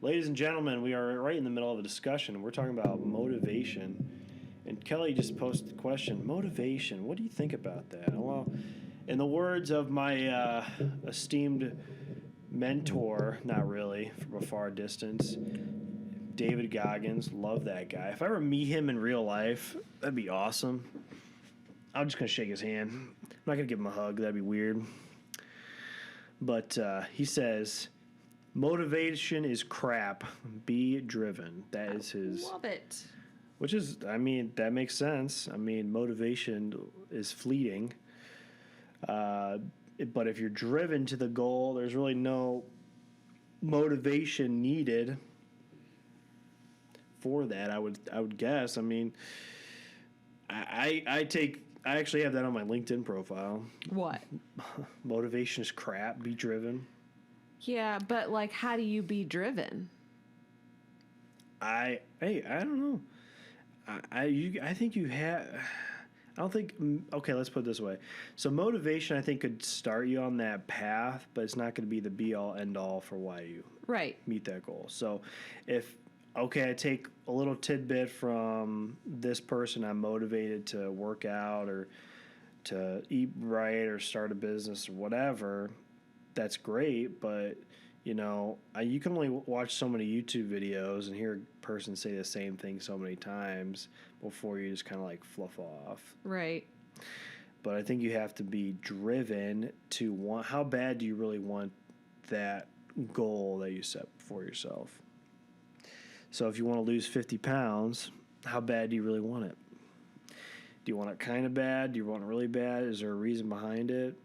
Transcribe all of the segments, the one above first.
Ladies and gentlemen, we are right in the middle of a discussion. We're talking about motivation. And Kelly just posted the question, motivation, what do you think about that? Well, in the words of my esteemed mentor, not really, from a far distance, David Goggins, love that guy. If I ever meet him in real life, that'd be awesome. I'm just going to shake his hand. I'm not going to give him a hug. That'd be weird. But he says, motivation is crap. Be driven. That is his. Love it. Which is, I mean, that makes sense. I mean, motivation is fleeting. But if you're driven to the goal, there's really no motivation needed for that. I would guess. I mean, I actually have that on my LinkedIn profile. What? Motivation is crap. Be driven. Yeah, but like, how do you be driven? I don't know. I think you have. I don't think. Okay, let's put it this way. So motivation, I think, could start you on that path, but it's not going to be the be all end all for why you meet that goal. So if I take a little tidbit from this person, I'm motivated to work out or to eat right or start a business or whatever. That's great, but you can only watch so many YouTube videos and hear a person say the same thing so many times before you just kind of like fluff off. Right. But I think you have to be driven to want. How bad do you really want that goal that you set for yourself? So if you want to lose 50 pounds, how bad do you really want it? Do you want it kind of bad? Do you want it really bad? Is there a reason behind it?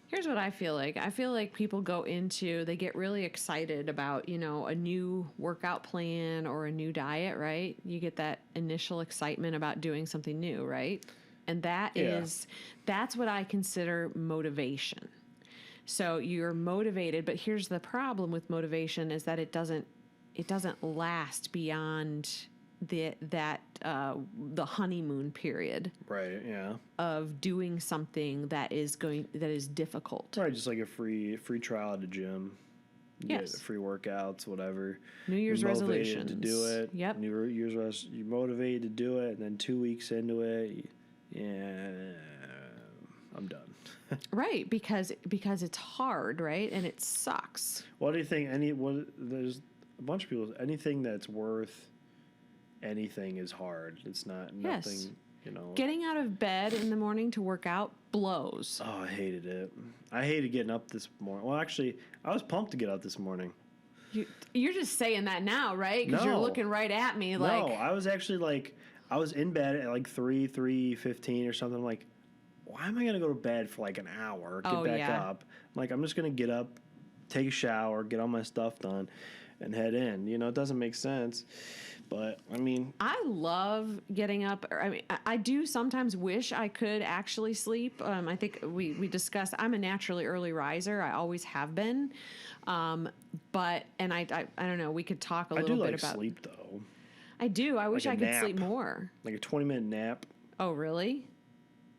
Here's what I feel like. I feel like people they get really excited about, a new workout plan or a new diet, right? You get that initial excitement about doing something new, right? And that's what I consider motivation. So you're motivated, but here's the problem with motivation is that it doesn't last beyond the honeymoon period, right? Yeah, of doing something that is difficult. Right, just like a free trial at a gym. Yes, get free workouts, whatever. New Year's resolutions to do it. Yep. You're motivated to do it, and then 2 weeks into it, I'm done. Right, because it's hard, right, and it sucks. What do you think? There's a bunch of people. Anything that's worth anything is hard. It's nothing. Yes. Getting out of bed in the morning to work out blows. Oh, I hated it. I hated getting up this morning. Well, actually, I was pumped to get up this morning. You're just saying that now, right? Because you're looking right at me. No, I was actually I was in bed at 3:15 or something. I'm like, why am I going to go to bed for an hour, get back up? I'm just going to get up, take a shower, get all my stuff done, and head in. It doesn't make sense. But, I mean, I love getting up. I do sometimes wish I could actually sleep. I think we discussed, I'm a naturally early riser. I always have been. But I don't know, we could talk a little bit about. I do sleep, though. I do. I wish I could sleep more. Like a 20-minute nap. Oh, really?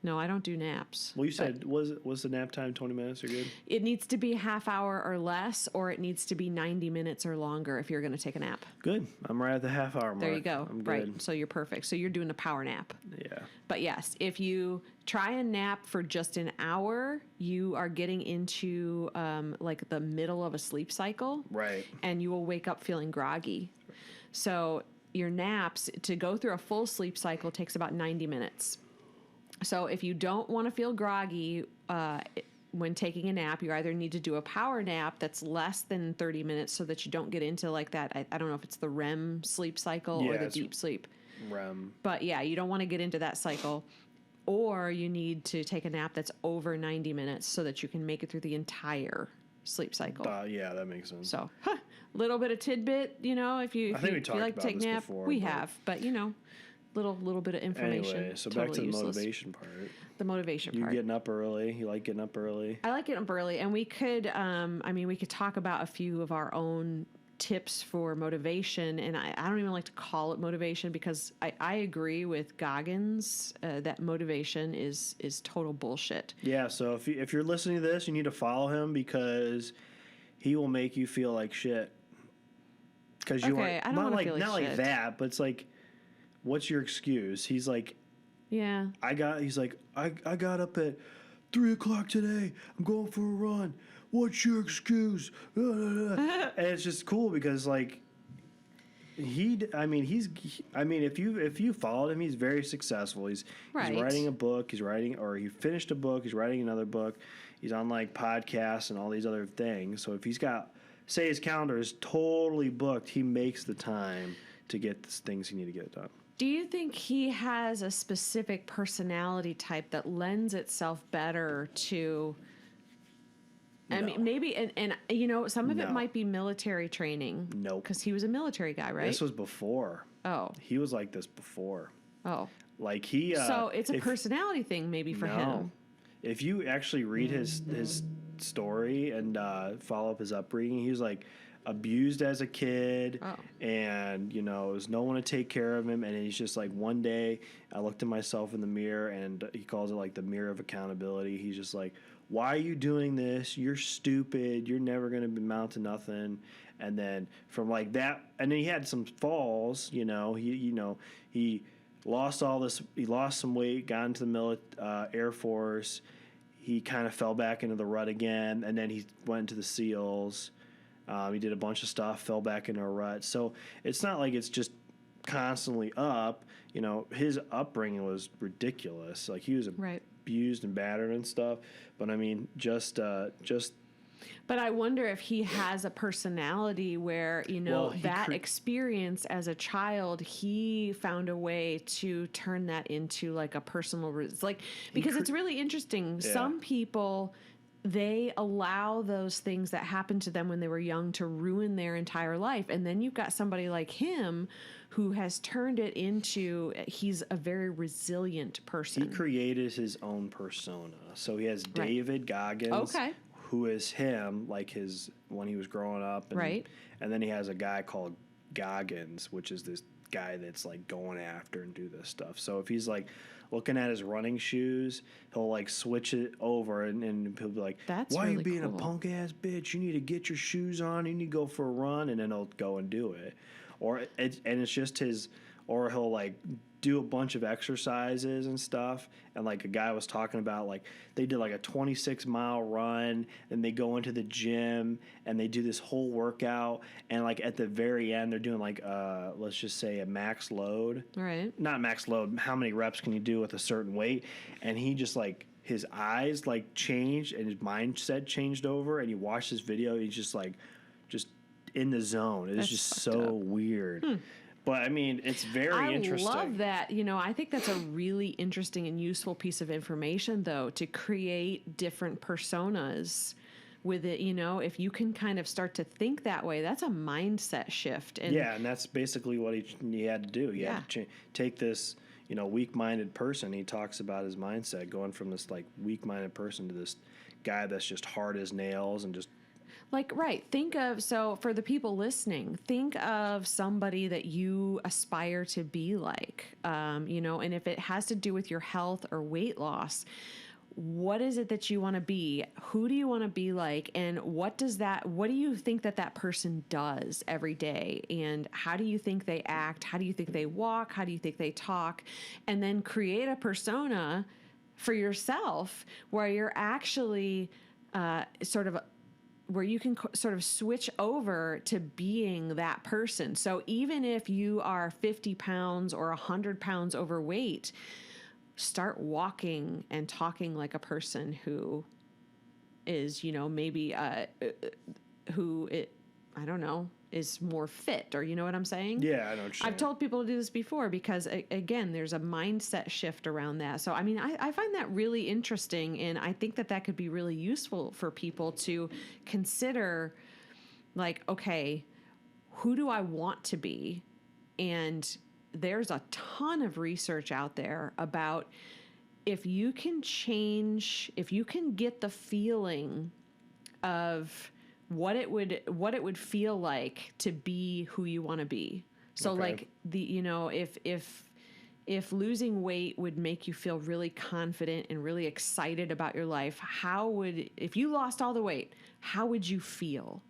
No, I don't do naps. Well, you said, was the nap time 20 minutes or good? It needs to be a half hour or less, or it needs to be 90 minutes or longer if you're going to take a nap. Good. I'm right at the half hour mark. There you go. I'm good. Right. So you're perfect. So you're doing a power nap. Yeah. But yes, if you try and nap for just an hour, you are getting into the middle of a sleep cycle. Right. And you will wake up feeling groggy. So your naps, to go through a full sleep cycle, takes about 90 minutes. So if you don't want to feel groggy when taking a nap, you either need to do a power nap that's less than 30 minutes so that you don't get into that. I don't know if it's the REM sleep cycle or the deep sleep. REM. But yeah, you don't want to get into that cycle. Or you need to take a nap that's over 90 minutes so that you can make it through the entire sleep cycle. Yeah, that makes sense. So, little bit of tidbit, if you like to take a nap, before, we have. But, little bit of information. Anyway, so totally back to the useless. motivation part. The motivation part. You getting up early? You like getting up early? I like getting up early, and we could, we could talk about a few of our own tips for motivation, and I don't even like to call it motivation because I agree with Goggins that motivation is total bullshit. Yeah, so if you're listening to this, you need to follow him because he will make you feel like shit. because you Okay, aren't I don't not wanna like feel like not like shit. that, but it's like, what's your excuse? He's like, Yeah. he's like, I got up at 3 o'clock today. I'm going for a run. What's your excuse? And it's just cool because like if you followed him, he's very successful. He's Right. writing a book. He finished a book. He's writing another book. He's on like podcasts and all these other things. So if he's got, say his calendar is totally booked, he makes the time to get the things he need to get done. Do you think he has a specific personality type that lends itself better to? I No. mean, maybe, and you know, some of it No. might be military training. Nope. Because he was a military guy, right? This was before. Oh. He was like this before. Oh. Like he. So it's a personality thing, maybe for him. If you actually read his story and follow up his upbringing, he was like abused as a kid, and you know, there's no one to take care of him. And he's just like, one day I looked at myself in the mirror, and he calls it like the mirror of accountability. He's just like, why are you doing this? You're stupid. You're never going to amount to nothing. And then from like that, and then he had some falls. You know, he lost all this. He lost some weight, got into the Air Force. He kind of fell back into the rut again, and then he went into the SEALs. He did a bunch of stuff, fell back into a rut. So it's not like it's just constantly up. You know, his upbringing was ridiculous. Like he was abused and battered and stuff. But I mean, just. But I wonder if he has a personality where, you know, experience as a child, he found a way to turn that into like a personal, because it's really interesting. Yeah. Some people, they allow those things that happened to them when they were young to ruin their entire life. And then you've got somebody like him who has turned it into, he's a very resilient person. He created his own persona. So he has David Goggins. Okay. Who is him, like his when he was growing up, and then he has a guy called Goggins, which is this guy that's like going after and do this stuff. So if he's like looking at his running shoes, he'll like switch it over, and he'll be like, "Why are you being a punk ass bitch? You need to get your shoes on. You need to go for a run," and then he'll go and do it. It's just his, or he'll like do a bunch of exercises and stuff. And like a guy was talking about, like they did like a 26-mile run, and they go into the gym and they do this whole workout, and like at the very end they're doing like let's just say a max load. Right. Not max load, how many reps can you do with a certain weight? And he just like his eyes like changed and his mindset changed over, and he watched this video, he's just like just in the zone. It's just so weird. But, I mean, it's very interesting. I love that. You know, I think that's a really interesting and useful piece of information, though, to create different personas with it. You know, if you can kind of start to think that way, that's a mindset shift. And and that's basically what he had to do. He had to take this, you know, weak-minded person. He talks about his mindset going from this, like, weak-minded person to this guy that's just hard as nails and just... Think of, so for the people listening, think of somebody that you aspire to be like, you know, and if it has to do with your health or weight loss, what is it that you want to be? Who do you want to be like? And what do you think that person does every day? And how do you think they act? How do you think they walk? How do you think they talk? And then create a for yourself where you're actually where you can sort of switch over to being that person. So even if you are 50 pounds or 100 pounds overweight, start walking and talking like a person who is, you know, maybe I don't know, is more fit, or you know what I'm saying? Yeah, I know what you're saying. I've told people to do this before because, again, there's a mindset shift around that. So, I mean, I find that really interesting, and I think that could be really useful for people to consider, like, okay, who do I want to be? And there's a ton of research out there about if you can get the feeling of what it would feel like to be who you want to be. So like if losing weight would make you feel really confident and really excited about your life, if you lost all the weight, how would you feel?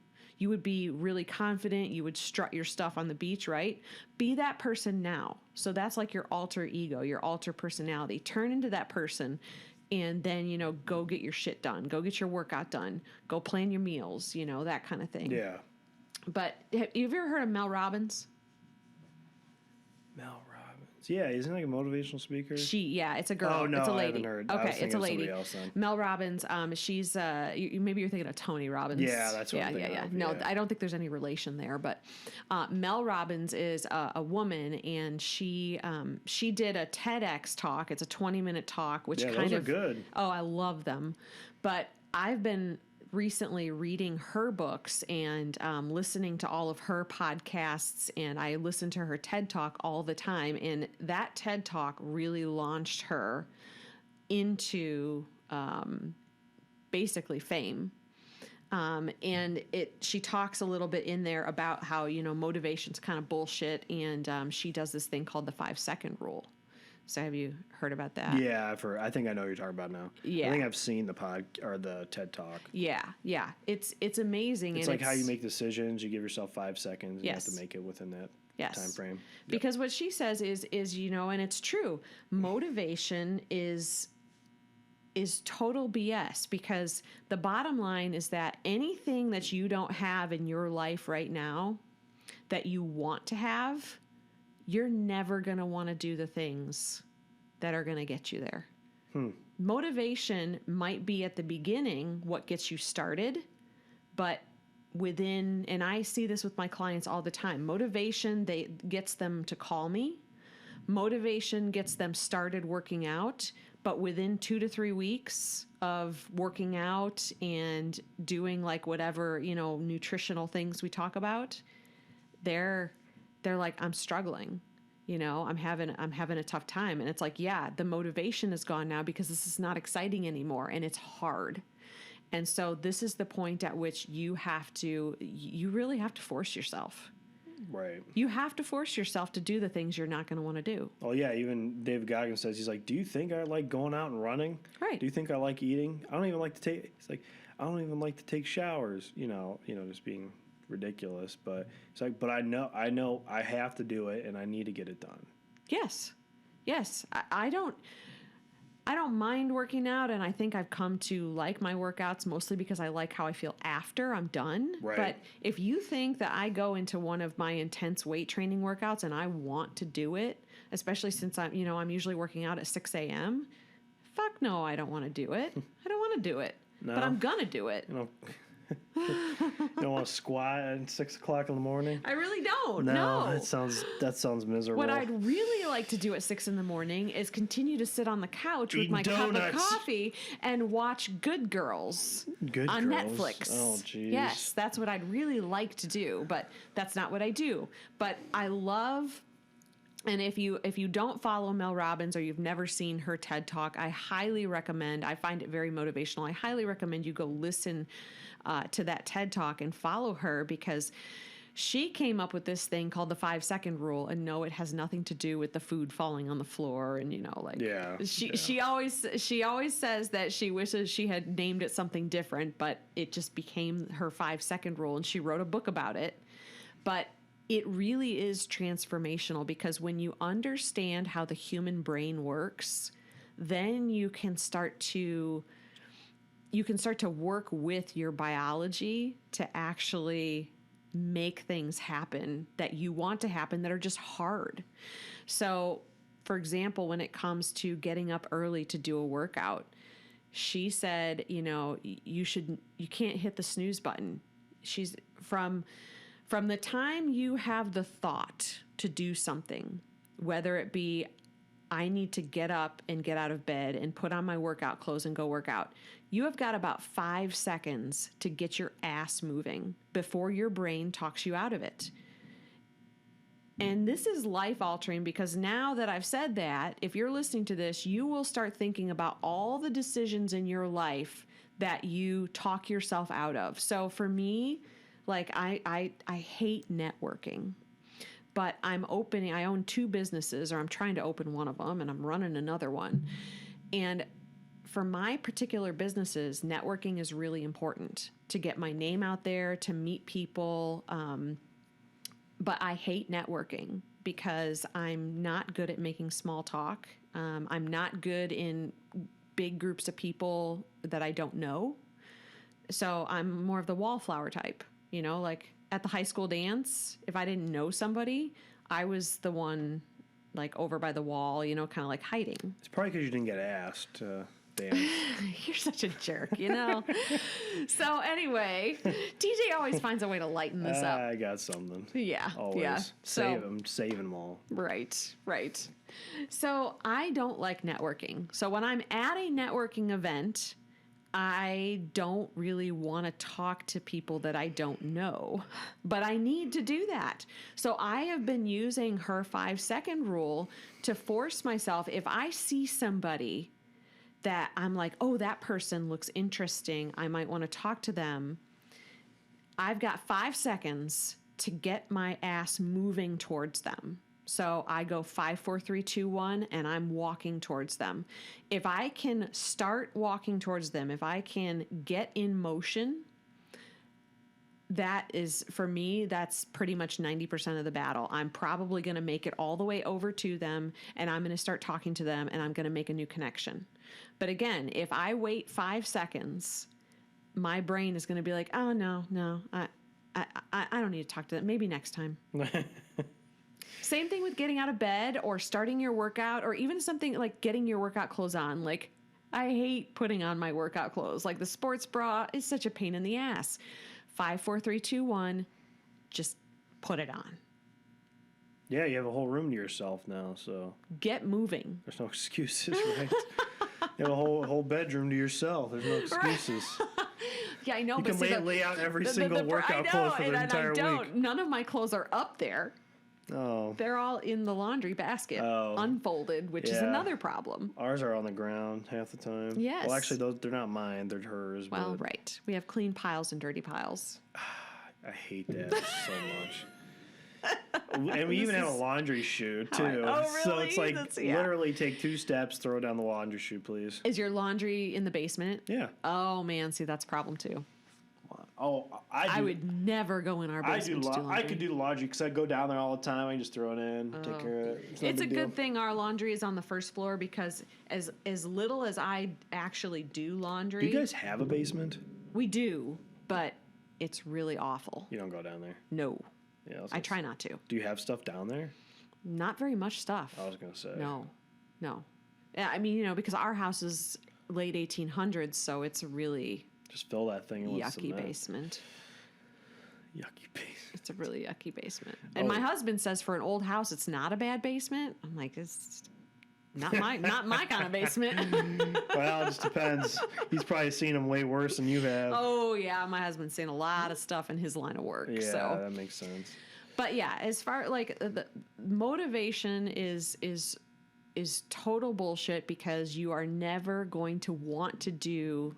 You would be really confident. You would strut your stuff on the beach, right? Be that person now. So that's like your alter ego, your alter personality. Turn into that person and then, you know, go get your shit done. Go get your workout done. Go plan your meals, you know, that kind of thing. Yeah. But have you ever heard of Mel Robbins? Mel Robbins. Yeah, isn't he like a motivational speaker? It's a girl. Oh, no, it's a I lady. haven't heard. I was Okay, thinking it's a of lady. somebody else then. Mel Robbins. She's maybe you're thinking of Tony Robbins. Yeah, that's what I'm thinking of, No, yeah. I don't think there's any relation there. But Mel Robbins is a woman, and she did a TEDx talk. It's a 20-minute talk, which Yeah, kind those of are good. Oh, I love them. But I've been recently reading her books and listening to all of her podcasts, and I listen to her TED Talk all the time, and that TED Talk really launched her into basically fame. And she talks a little bit in there about how, you know, motivation's kind of bullshit, and she does this thing called the 5-second rule. So have you heard about that? Yeah, I've heard. I think I know what you're talking about now. Yeah. I think I've seen the TED Talk. Yeah. It's amazing. It's and like how you make decisions. You give yourself 5 seconds. And Yes. You have to make it within that Yes. time frame. Because what she says is, you know, and it's true, motivation is total BS, because the bottom line is that anything that you don't have in your life right now that you want to have, you're never going to want to do the things that are going to get you there. Motivation might be at the beginning what gets you started, but within, and I see this with my clients all the time, motivation gets them to call me. Motivation gets them started working out, but within 2 to 3 weeks of working out and doing like whatever, you know, nutritional things we talk about, they're like, I'm struggling, you know, I'm having a tough time. And it's like, yeah, the motivation is gone now because this is not exciting anymore and it's hard. And so this is the point at which you really have to force yourself. Right. You have to force yourself to do the things you're not going to want to do. Oh, yeah. Even David Goggins says, he's like, do you think I like going out and running? Right. Do you think I like eating? I don't even like to take, he's like, I don't even like to take showers, you know, just being ridiculous. But it's like, but I know I have to do it and I need to get it done. Yes. I don't mind working out, and I think I've come to like my workouts mostly because I like how I feel after I'm done. Right. But if you think that I go into one of my intense weight training workouts and I want to do it, especially since I'm usually working out at 6 a.m., fuck no, I don't want to do it. I don't want to do it. No. But I'm going to do it. You don't want to squat at 6 o'clock in the morning? I really don't. No, No. that sounds miserable. What I'd really like to do at 6 a.m. is continue to sit on the couch with Eating my cup of donuts. coffee and watch Good Girls Good on Girls? Netflix. Oh, jeez. Yes, that's what I'd really like to do, but that's not what I do. But I love. And if you don't follow Mel Robbins or you've never seen her TED Talk, I highly recommend. I find it very motivational. I highly recommend you go listen to that TED Talk and follow her, because she came up with this thing called the 5-second rule. And no, it has nothing to do with the food falling on the floor. And she always says that she wishes she had named it something different, but it just became her 5-second rule. And she wrote a book about it. But it really is transformational, because when you understand how the human brain works, then you can start to work with your biology to actually make things happen that you want to happen that are just hard. So, for example, when it comes to getting up early to do a workout, she said, you can't hit the snooze button. She's from the time you have the thought to do something, whether it be I need to get up and get out of bed and put on my workout clothes and go work out, you have got about 5 seconds to get your ass moving before your brain talks you out of it. And this is life altering, because now that I've said that, if you're listening to this, you will start thinking about all the decisions in your life that you talk yourself out of. So for me, like I hate networking, but I own 2 businesses, or I'm trying to open one of them, and I'm running another one. And for my particular businesses, networking is really important to get my name out there, to meet people. But I hate networking because I'm not good at making small talk. I'm not good in big groups of people that I don't know. So I'm more of the wallflower type, like at the high school dance, if I didn't know somebody, I was the one like over by the wall, kind of like hiding. It's probably because you didn't get asked to dance. You're such a jerk, So anyway, TJ always finds a way to lighten this up. I got something. Yeah. Always. Yeah. I'm saving them all. Right. So I don't like networking. So when I'm at a networking event, I don't really want to talk to people that I don't know, but I need to do that. So I have been using her 5-second rule to force myself. If I see somebody that I'm like, oh, that person looks interesting, I might want to talk to them, I've got 5 seconds to get my ass moving towards them. So I go 5, 4, 3, 2, 1, and I'm walking towards them. If I can start walking towards them, if I can get in motion, that is, for me, that's pretty much 90% of the battle. I'm probably going to make it all the way over to them, and I'm going to start talking to them, and I'm going to make a new connection. But again, if I wait 5 seconds, my brain is going to be like, oh, no, I don't need to talk to them. Maybe next time. Same thing with getting out of bed or starting your workout, or even something like getting your workout clothes on. Like, I hate putting on my workout clothes. Like the sports bra is such a pain in the ass. 5, 4, 3, 2, 1, just put it on. Yeah, you have a whole room to yourself now, so get moving. There's no excuses, right? You have a whole bedroom to yourself. There's no excuses. Right. Yeah, I know. You can lay out every single workout clothes for the entire week. None of my clothes are up there. Oh. They're all in the laundry basket, unfolded, which is another problem. Ours are on the ground half the time. Yes. Well, actually, they're not mine. They're hers. Well, right. We have clean piles and dirty piles. I hate that so much. And we even have a laundry chute, too. Oh, really? So it's like literally take 2 steps, throw down the laundry chute, please. Is your laundry in the basement? Yeah. Oh, man. See, that's a problem, too. Oh, I would never go in our basement to do laundry. I could do the laundry because I go down there all the time. I can just throw it in, take care of it. It's a good thing our laundry is on the first floor because as little as I actually do laundry. Do you guys have a basement? We do, but it's really awful. You don't go down there? No. Yeah, I try not to. Do you have stuff down there? Not very much stuff. I was going to say. No. Yeah, I mean, because our house is late 1800s, so it's really... Just fill that thing with yucky cement. Basement. Yucky basement. It's a really yucky basement. And my husband says for an old house, it's not a bad basement. I'm like, it's not my kind of basement. Well, it just depends. He's probably seen them way worse than you have. Oh yeah, my husband's seen a lot of stuff in his line of work. Yeah, so that makes sense. But yeah, as far like the motivation is total bullshit because you are never going to want to do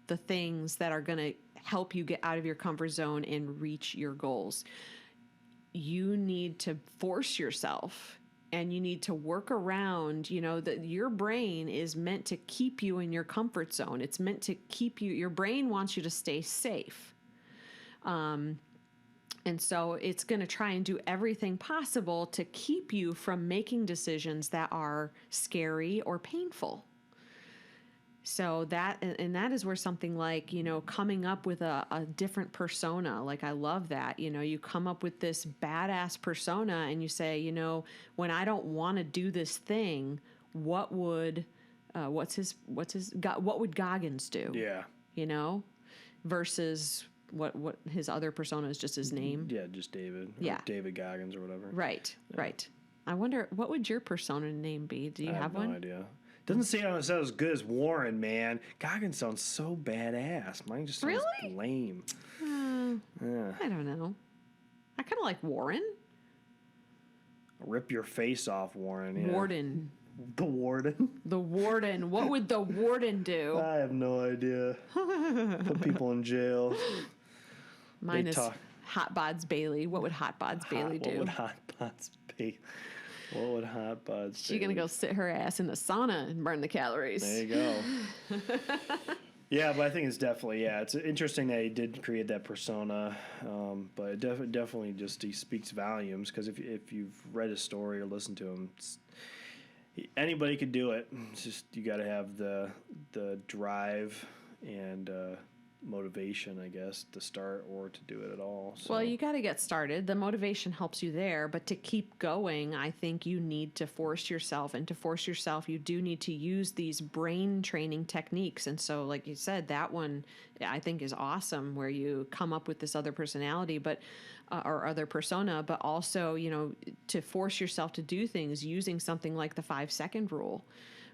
the things that are going to help you get out of your comfort zone and reach your goals. You need to force yourself and you need to work around, that your brain is meant to keep you in your comfort zone. It's meant to keep you, your brain wants you to stay safe. And so it's going to try and do everything possible to keep you from making decisions that are scary or painful. So that is where something like, coming up with a different persona, like I love that, you come up with this badass persona and you say, when I don't want to do this thing, what would Goggins do? Yeah. Versus what his other persona is just his name. Yeah. Just David. Yeah. David Goggins or whatever. Right. Yeah. Right. I wonder, what would your persona name be? Do you have one? I have no idea. Doesn't sound as good as Warren, man. Goggins sounds so badass. Mine just sounds lame. I don't know. I kind of like Warren. Rip your face off, Warren. Yeah. Warden. The Warden? The Warden. What would the Warden do? I have no idea. Put people in jail. Mine is Hot Bods Bailey. What would Hot Bods Bailey do? What would Hot Bods Bailey? What would hot buds She's going to go sit her ass in the sauna and burn the calories. There you go. Yeah, but I think it's definitely, it's interesting that he did create that persona, but it definitely just he speaks volumes, because if you've read his story or listened to him, anybody could do it. It's just you got to have the drive and motivation, I guess, to start or to do it at all. So. Well, you got to get started. The motivation helps you there, but to keep going, I think you need to force yourself, and to force yourself, you do need to use these brain training techniques. And so, like you said, that one I think is awesome, where you come up with this other personality, but or other persona, but also, you know, to force yourself to do things using something like the 5-second rule,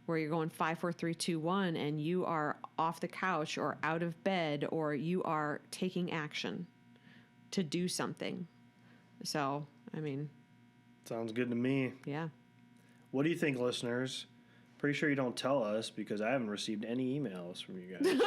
where you're going 5, 4, 3, 2, 1, and you are off the couch or out of bed, or you are taking action to do something. So, I mean, sounds good to me. Yeah. What do you think, listeners? Pretty sure you don't tell us, because I haven't received any emails from you guys.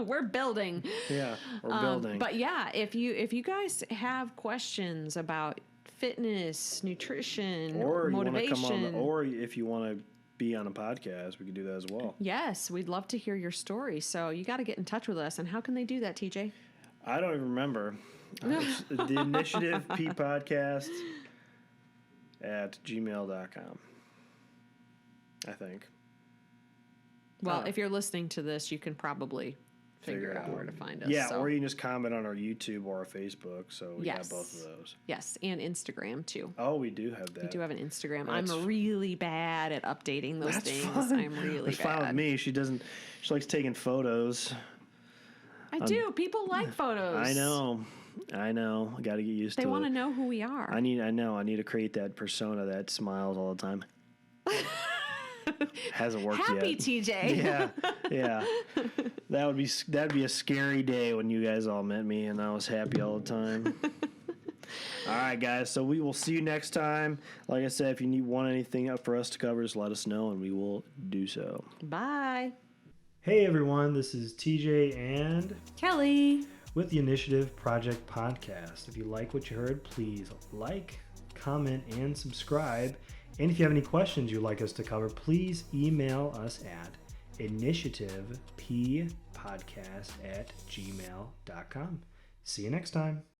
We're building. Yeah, we're building. But yeah, if you guys have questions about fitness, nutrition, or motivation, you want to come on, or if you want to be on a podcast, we could do that as well. Yes, we'd love to hear your story. So you got to get in touch with us. And how can they do that, TJ? I don't even remember. It's the Initiative P Podcast at gmail.com, I think. Well, if you're listening to this, you can probably figure out where to find us. Yeah, or you can just comment on our YouTube or our Facebook. So we got both of those. Yes, and Instagram too. Oh, we do have that. We do have an Instagram. I'm really bad at updating those things. Fun. I'm really bad. Fine with me. She likes taking photos. I do. People like photos. I know. I got to get used to it. They want to know who we are. I need to create that persona that smiles all the time. Hasn't worked Happy yet. TJ. Yeah. That'd be a scary day when you guys all met me and I was happy all the time. All right, guys. So we will see you next time. Like I said, if you want anything up for us to cover, just let us know and we will do so. Bye. Hey everyone, this is TJ and Kelly with the Initiative Project Podcast. If you like what you heard, please like, comment, and subscribe. And if you have any questions you'd like us to cover, please email us at initiativepodcast@gmail.com. See you next time.